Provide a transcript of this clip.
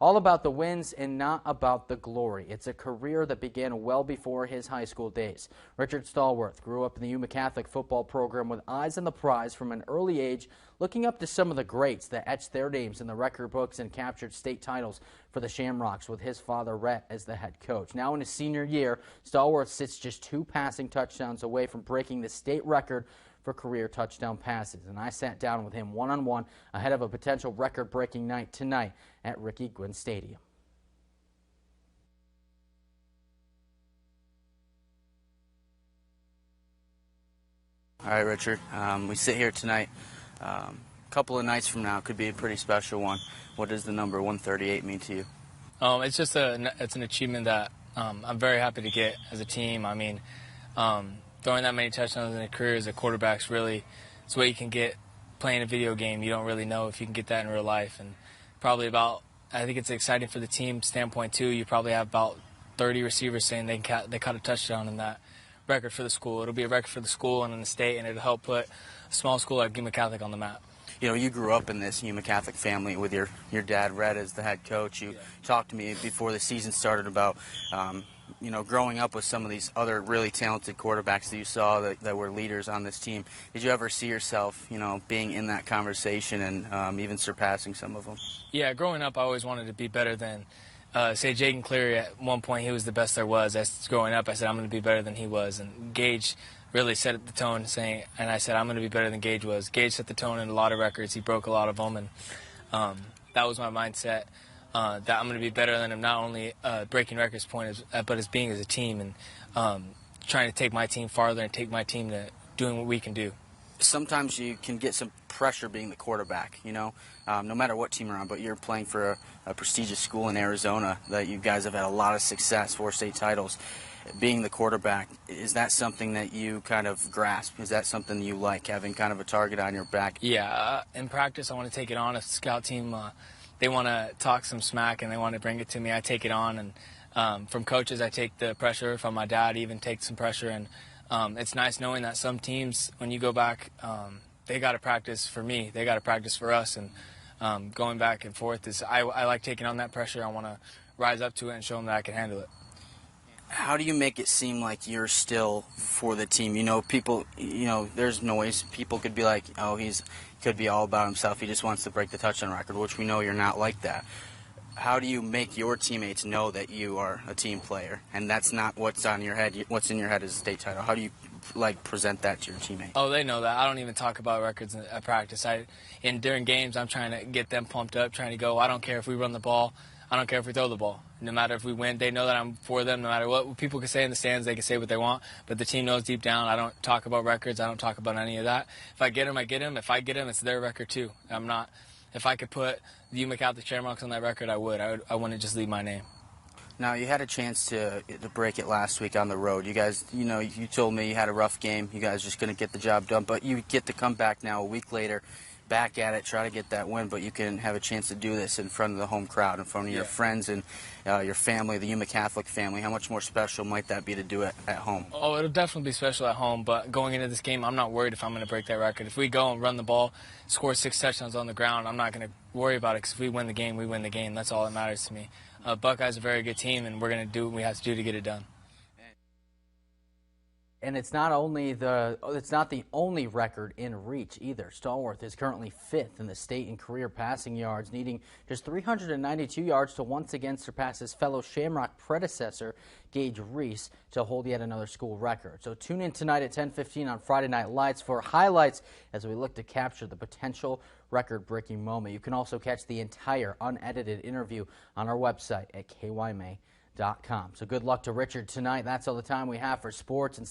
All about the wins and not about the glory. It's a career that began well before his high school days. Richard Stallworth grew up in the Yuma Catholic football program with eyes on the prize from an early age, looking up to some of the greats that etched their names in the record books and captured state titles for the Shamrocks with his father Rhett as the head coach. Now in his senior year, Stallworth sits just 2 passing touchdowns away from breaking the state record for career touchdown passes, and I sat down with him one-on-one ahead of a potential record-breaking night tonight at Ricky Gwynn Stadium. All right, Richard, we sit here tonight. A couple of nights from now could be a pretty special one. What does the number 138 mean to you? It's just it's an achievement that I'm very happy to get as a team. I mean, throwing that many touchdowns in a career as a quarterback's really, it's what you can get playing a video game. You don't really know if you can get that in real life. And probably about, I think it's exciting for the team standpoint too. You probably have about 30 receivers saying they caught a touchdown in that record for the school. It'll be a record for the school and in the state, and it'll help put a small school like Yuma Catholic on the map. You know, you grew up in this Yuma Catholic family with your dad, Rhett, as the head coach. You talked to me before the season started about, you know, growing up with some of these other really talented quarterbacks that you saw that were leaders on this team. Did you ever see yourself, you know, being in that conversation and even surpassing some of them? Yeah, growing up, I always wanted to be better than, say, Jaden Cleary. At one point, he was the best there was. Growing up, I said, I'm going to be better than he was. And Gage really set the tone, and I said, I'm going to be better than Gage was. Gage set the tone in a lot of records. He broke a lot of them, and that was my mindset, that I'm going to be better than him, not only breaking records but as being as a team and trying to take my team farther and take my team to doing what we can do. Sometimes you can get some pressure being the quarterback, you know, no matter what team you're on, but you're playing for a prestigious school in Arizona that you guys have had a lot of success, 4 state titles. Being the quarterback, is that something that you kind of grasp? Is that something you like, having kind of a target on your back? Yeah, in practice I want to take it on. If the scout team, they want to talk some smack and they want to bring it to me, I take it on. And from coaches, I take the pressure. From my dad, even take some pressure. And it's nice knowing that some teams, when you go back, they got to practice for me. They got to practice for us. And going back and forth, I like taking on that pressure. I want to rise up to it and show them that I can handle it. How do you make it seem like you're still for the team? You know, people, you know, there's noise. People could be like, oh, he could be all about himself. He just wants to break the touchdown record, which we know you're not like that. How do you make your teammates know that you are a team player and that's not what's on your head? What's in your head is a state title. How do you, like, present that to your teammates? Oh, they know that. I don't even talk about records at practice. During games, I'm trying to get them pumped up, trying to go. I don't care if we run the ball. I don't care if we throw the ball. No matter if we win, they know that I'm for them. No matter what people can say in the stands, they can say what they want. But the team knows deep down, I don't talk about records. I don't talk about any of that. If I get them, I get them. If I get them, it's their record too. I'm not. If I could put the Yuma Catholic Shamrocks on that record, I would. I wouldn't just leave my name. Now, you had a chance to break it last week on the road. You guys, you know, you told me you had a rough game. You guys just going to get the job done. But you get to come back now a week later, back at it, try to get that win, but you can have a chance to do this in front of the home crowd, in front of your friends and your family, the Yuma Catholic family. How much more special might that be to do it at home? Oh, it'll definitely be special at home, but going into this game, I'm not worried if I'm going to break that record. If we go and run the ball, score 6 touchdowns on the ground, I'm not going to worry about it because if we win the game, we win the game. That's all that matters to me. Buckeyes are a very good team, and we're going to do what we have to do to get it done. And it's not the only record in reach either. Stallworth is currently 5th in the state in career passing yards, needing just 392 yards to once again surpass his fellow Shamrock predecessor, Gage Reese, to hold yet another school record. So tune in tonight at 10:15 on Friday Night Lights for highlights as we look to capture the potential record-breaking moment. You can also catch the entire unedited interview on our website at kyma.com. So good luck to Richard tonight. That's all the time we have for sports and